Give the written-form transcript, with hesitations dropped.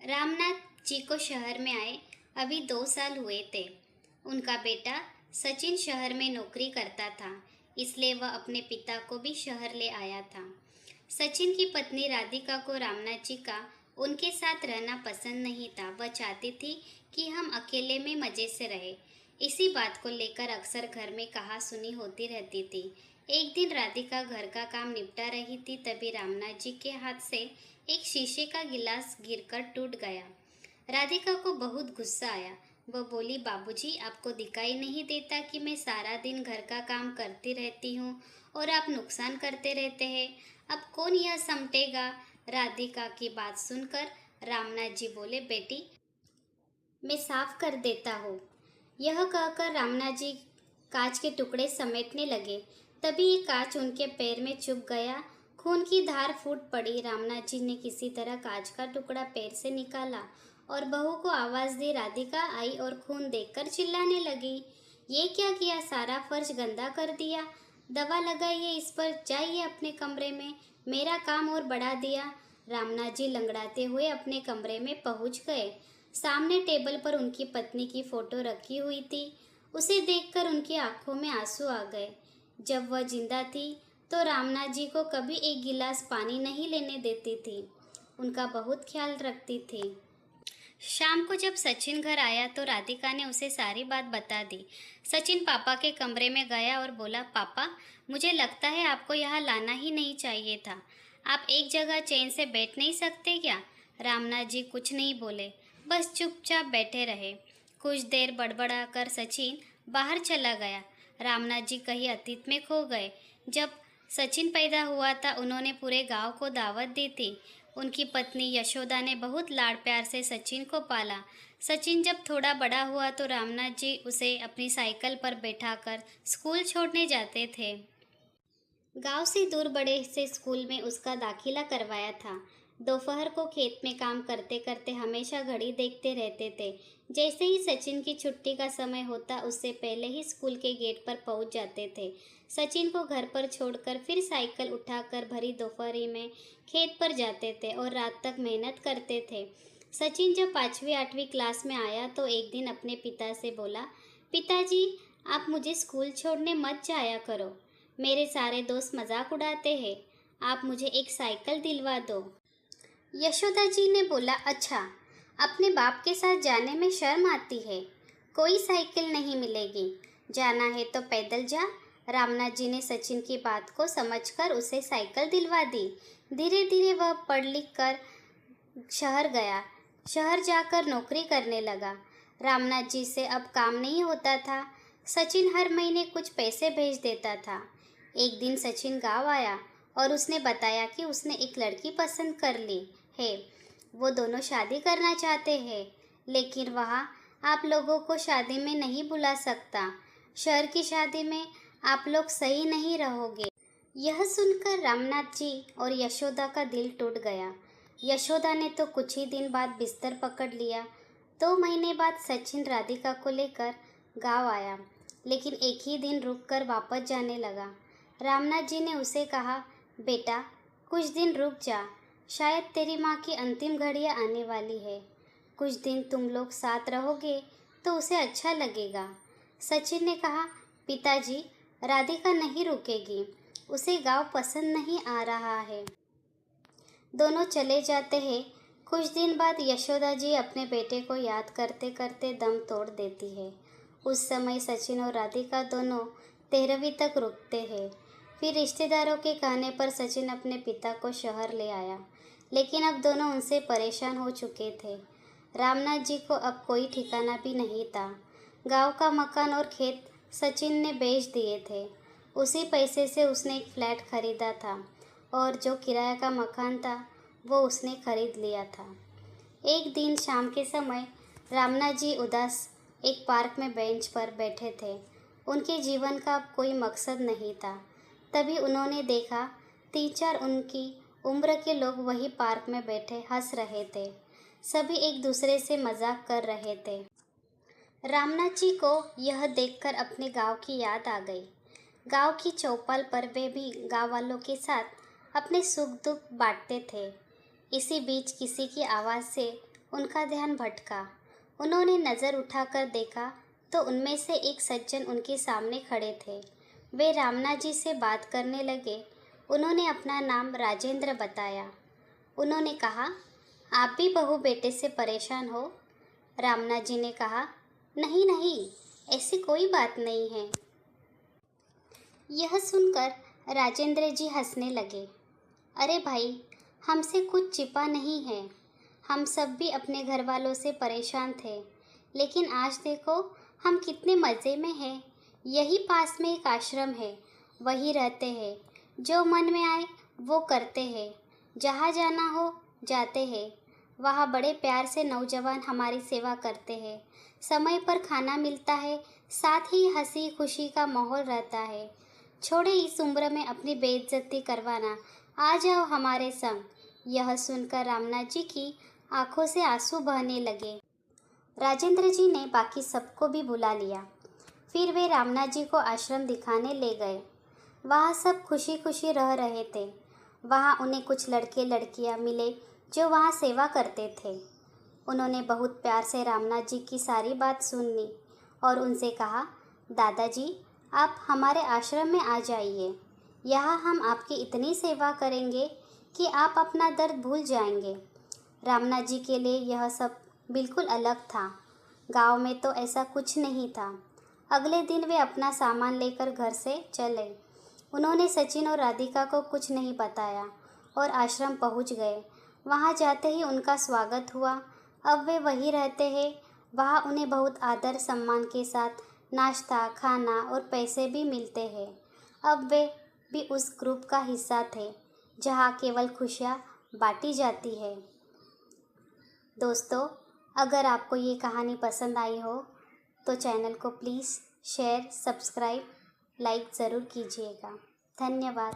रामनाथ जी को शहर में आए अभी 2 साल हुए थे। उनका बेटा सचिन शहर में नौकरी करता था, इसलिए वह अपने पिता को भी शहर ले आया था। सचिन की पत्नी राधिका को रामनाथ जी का उनके साथ रहना पसंद नहीं था। वह चाहती थी कि हम अकेले में मज़े से रहे। इसी बात को लेकर अक्सर घर में कहा-सुनी होती रहती थी। एक दिन राधिका घर का काम निपटा रही थी, तभी रामनाथ जी के हाथ से एक शीशे का गिलास गिरकर टूट गया। राधिका को बहुत गुस्सा आया। वह बोली, बाबूजी, आपको दिखाई नहीं देता कि मैं सारा दिन घर का काम करती रहती हूँ और आप नुकसान करते रहते हैं। अब कौन यह समटेगा? राधिका की बात सुनकर रामनाथ जी बोले, बेटी, मैं साफ कर देता हूँ। यह कहकर रामनाथ जी कांच के टुकड़े समेटने लगे। तभी एक कांच उनके पैर में चुभ गया। खून की धार फूट पड़ी। रामनाथ जी ने किसी तरह कांच का टुकड़ा पैर से निकाला और बहू को आवाज़ दी। राधिका आई और खून देखकर चिल्लाने लगी, ये क्या किया? सारा फर्श गंदा कर दिया। दवा लगाइए इस पर, जाइए अपने कमरे में। मेरा काम और बढ़ा दिया। रामनाथ जी लंगड़ाते हुए अपने कमरे में पहुंच गए। सामने टेबल पर उनकी पत्नी की फोटो रखी हुई थी। उसे देखकर उनकी आंखों में आंसू आ गए। जब वह जिंदा थी तो रामनाथ जी को कभी एक गिलास पानी नहीं लेने देती थी। उनका बहुत ख्याल रखती थी। शाम को जब सचिन घर आया तो राधिका ने उसे सारी बात बता दी। सचिन पापा के कमरे में गया और बोला, पापा, मुझे लगता है आपको यहाँ लाना ही नहीं चाहिए था। आप एक जगह चैन से बैठ नहीं सकते क्या? रामनाथ जी कुछ नहीं बोले, बस चुपचाप बैठे रहे। कुछ देर बड़बड़ा कर सचिन बाहर चला गया। रामनाथ जी कहीं अतीत में खो गए। जब सचिन पैदा हुआ था, उन्होंने पूरे गांव को दावत दी थी। उनकी पत्नी यशोदा ने बहुत लाड़ प्यार से सचिन को पाला। सचिन जब थोड़ा बड़ा हुआ तो रामनाथ जी उसे अपनी साइकिल पर बैठाकर स्कूल छोड़ने जाते थे। गांव से दूर बड़े से स्कूल में उसका दाखिला करवाया था। दोपहर को खेत में काम करते करते हमेशा घड़ी देखते रहते थे। जैसे ही सचिन की छुट्टी का समय होता, उससे पहले ही स्कूल के गेट पर पहुंच जाते थे। सचिन को घर पर छोड़कर फिर साइकिल उठाकर भरी दोपहरी में खेत पर जाते थे और रात तक मेहनत करते थे। सचिन जब 5वीं 8वीं क्लास में आया तो एक दिन अपने पिता से बोला, पिताजी, आप मुझे स्कूल छोड़ने मत जाया करो। मेरे सारे दोस्त मजाक उड़ाते हैं। आप मुझे एक साइकिल दिलवा दो। यशोदा जी ने बोला, अच्छा, अपने बाप के साथ जाने में शर्म आती है। कोई साइकिल नहीं मिलेगी। जाना है तो पैदल जा। रामनाथ जी ने सचिन की बात को समझकर उसे साइकिल दिलवा दी। धीरे धीरे वह पढ़ लिख कर शहर गया। शहर जाकर नौकरी करने लगा। रामनाथ जी से अब काम नहीं होता था। सचिन हर महीने कुछ पैसे भेज देता था। एक दिन सचिन गांव आया और उसने बताया कि उसने एक लड़की पसंद कर ली है। वो दोनों शादी करना चाहते हैं, लेकिन वहाँ आप लोगों को शादी में नहीं बुला सकता। शहर की शादी में आप लोग सही नहीं रहोगे। यह सुनकर रामनाथ जी और यशोदा का दिल टूट गया। यशोदा ने तो कुछ ही दिन बाद बिस्तर पकड़ लिया। 2 महीने बाद सचिन राधिका को लेकर गांव आया, लेकिन एक ही दिन रुककर वापस जाने लगा। रामनाथ जी ने उसे कहा, बेटा, कुछ दिन रुक जा। शायद तेरी माँ की अंतिम घड़ियाँ आने वाली है। कुछ दिन तुम लोग साथ रहोगे तो उसे अच्छा लगेगा। सचिन ने कहा, पिताजी, राधिका नहीं रुकेगी। उसे गांव पसंद नहीं आ रहा है। दोनों चले जाते हैं। कुछ दिन बाद यशोदा जी अपने बेटे को याद करते करते दम तोड़ देती है। उस समय सचिन और राधिका दोनों 13वीं तक रुकते हैं। फिर रिश्तेदारों के कहने पर सचिन अपने पिता को शहर ले आया, लेकिन अब दोनों उनसे परेशान हो चुके थे। रामनाथ जी को अब कोई ठिकाना भी नहीं था। गांव का मकान और खेत सचिन ने बेच दिए थे। उसी पैसे से उसने एक फ्लैट खरीदा था और जो किराए का मकान था वो उसने खरीद लिया था। एक दिन शाम के समय रामनाथ जी उदास एक पार्क में बेंच पर बैठे थे। उनके जीवन का अब कोई मकसद नहीं था। तभी उन्होंने देखा 3-4 उनकी उम्र के लोग वही पार्क में बैठे हंस रहे थे। सभी एक दूसरे से मजाक कर रहे थे। रामनाथ जी को यह देखकर अपने गांव की याद आ गई। गांव की चौपाल पर वे भी गांव वालों के साथ अपने सुख दुख बांटते थे। इसी बीच किसी की आवाज़ से उनका ध्यान भटका। उन्होंने नज़र उठाकर देखा तो उनमें से एक सज्जन उनके सामने खड़े थे। वे रामना जी से बात करने लगे। उन्होंने अपना नाम राजेंद्र बताया। उन्होंने कहा, आप भी बहू बेटे से परेशान हो? रामना जी ने कहा, नहीं नहीं, ऐसी कोई बात नहीं है। यह सुनकर राजेंद्र जी हंसने लगे। अरे भाई, हमसे कुछ छिपा नहीं है। हम सब भी अपने घर वालों से परेशान थे, लेकिन आज देखो हम कितने मज़े में हैं। यही पास में एक आश्रम है, वही रहते हैं। जो मन में आए वो करते हैं, जहाँ जाना हो जाते हैं। वहाँ बड़े प्यार से नौजवान हमारी सेवा करते हैं। समय पर खाना मिलता है, साथ ही हंसी खुशी का माहौल रहता है। छोड़े इस उम्र में अपनी बेइज्जती करवाना, आ जाओ हमारे संग। यह सुनकर रामना जी की आंखों से आंसू बहने लगे। राजेंद्र जी ने बाकी सबको भी बुला लिया। फिर वे रामना जी को आश्रम दिखाने ले गए। वहाँ सब खुशी खुशी रह रहे थे। वहाँ उन्हें कुछ लड़के लड़कियाँ मिले जो वहाँ सेवा करते थे। उन्होंने बहुत प्यार से रामना जी की सारी बात सुन ली और उनसे कहा, दादाजी, आप हमारे आश्रम में आ जाइए। यहाँ हम आपकी इतनी सेवा करेंगे कि आप अपना दर्द भूल जाएंगे। रामना जी के लिए यह सब बिल्कुल अलग था। गांव में तो ऐसा कुछ नहीं था। अगले दिन वे अपना सामान लेकर घर से चले। उन्होंने सचिन और राधिका को कुछ नहीं बताया और आश्रम पहुंच गए। वहां जाते ही उनका स्वागत हुआ। अब वे वहीं रहते हैं। वहां उन्हें बहुत आदर सम्मान के साथ नाश्ता, खाना और पैसे भी मिलते हैं। अब वे भी उस ग्रुप का हिस्सा थे जहां केवल खुशियां बांटी जाती है। दोस्तों, अगर आपको ये कहानी पसंद आई हो तो चैनल को प्लीज़ शेयर, सब्सक्राइब, लाइक ज़रूर कीजिएगा। धन्यवाद।